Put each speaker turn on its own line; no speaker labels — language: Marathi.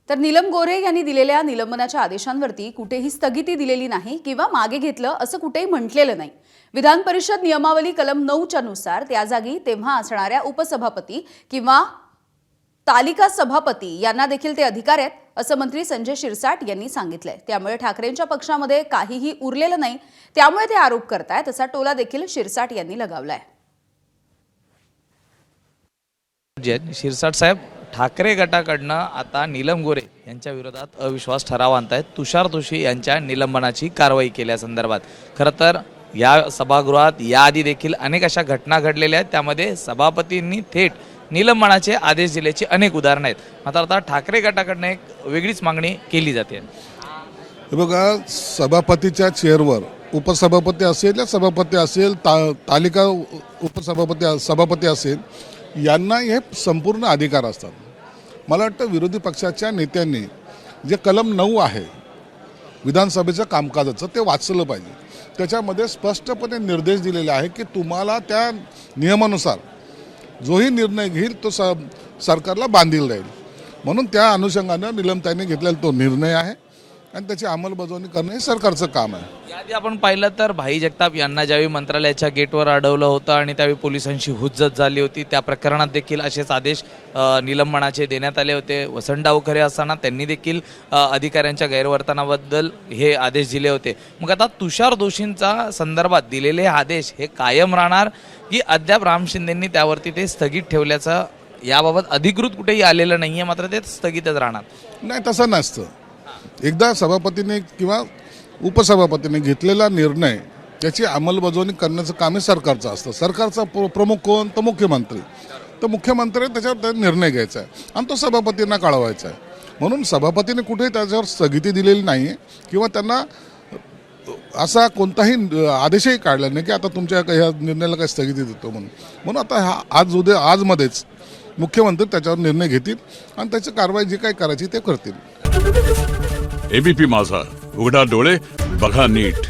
तर नीलम गोऱ्हे यांनी दिलेल्या निलंबनाच्या आदेशांवरती कुठेही स्थगिती दिलेली नाही किंवा मागे घेतलं असं कुठेही म्हटलेलं नाही। विधान परिषद नियमावली कलम 9 नुसार त्या जागी तेव्हा असणाऱ्या उपसभापती किंवा तालिका सभापती यांना देखील ते अधिकार आहेत असं मंत्री संजय शिरसाट यांनी सांगितलंय। त्यामुळे ठाकरेंच्या पक्षामध्ये काहीही उरलेलं नाही, त्यामुळे ते आरोप करतायत असा टोला देखील शिरसाट यांनी लगावलाय।
शिरसाट साहेब, ठाकरे गटाकडनं आता नीलम गोऱ्हे यांच्या विरोधात अविश्वास ठराव आणतायत। तुषार दोशी यांच्या निलंबनाची कारवाई केल्यासंदर्भात खरं तर या सभागृहात याआधी देखील अनेक अशा घटना घडलेल्या आहेत, त्यामध्ये सभापतींनी थेट निलंबनाचे आदेश दिल्याची अनेक उदाहरणं आहेत। मात्र आता ठाकरे गटाकडनं एक वेगळीच मागणी केली जाते।
बघा, सभापतीच्या चेअरवर उपसभापती असेल या सभापती असेल, तालिका उपसभापती सभापती असेल, यांना हे संपूर्ण अधिकार असतात। मला वाटतं विरोधी पक्षाच्या नेत्यांनी जे कलम 9 आहे विधानसभेचं कामकाजाचं ते वाचलं पाहिजे। त्याच्यामध्ये स्पष्टपणे निर्देश दिलेले आहे की तुम्हाला त्या नियमानुसार जोही निर्णय घेईल तो सरकारला बांधील राहील। म्हणून त्या अनुषंगानं निलमताईंनी घेतलेला तो निर्णय आहे आणि त्याची अंमलबजावणी करणं हे सरकारचं काम आहे।
याआधी आपण पाहिलं तर भाई जगताप यांना ज्यावेळी मंत्रालयाच्या गेटवर अडवलं होतं आणि त्यावेळी पोलिसांची हुज्जत झाली होती, त्या प्रकरणात देखील असेच आदेश निलंबनाचे देण्यात आले होते। वसंत डावखरे असताना त्यांनी देखील अधिकाऱ्यांच्या गैरवर्तनाबद्दल हे आदेश दिले होते। मग आता तुषार दोषींचा संदर्भात दिलेले आदेश हे कायम राहणार की अद्याप राम शिंदेंनी त्यावरती ते स्थगित ठेवल्याचं याबाबत अधिकृत कुठेही आलेलं नाही आहे, मात्र ते स्थगितच राहणार?
नाही, तसं नसतं। एकदा सभापतीने किंवा उपसभापतीने घेतलेला निर्णय त्याची अंमलबजावणी करण्याचं काम हे सरकारचं असतं। सरकारचा प्रमुख कोण? तर मुख्यमंत्री। तर मुख्यमंत्री त्याच्यावर निर्णय घ्यायचा आहे आणि तो सभापतींना कळवायचा आहे। म्हणून सभापतीने कुठेही त्याच्यावर स्थगिती दिलेली नाही आहे किंवा त्यांना असा कोणताही आदेशही काढला नाही की आता तुमच्या ह्या निर्णयाला काही स्थगिती देतो म्हणून आता आजमध्येच मुख्यमंत्री त्याच्यावर निर्णय घेतील आणि त्याची कारवाई जी काही करायची ते करतील।
एबीपी माझा, उघडा डोळे बघा नीट।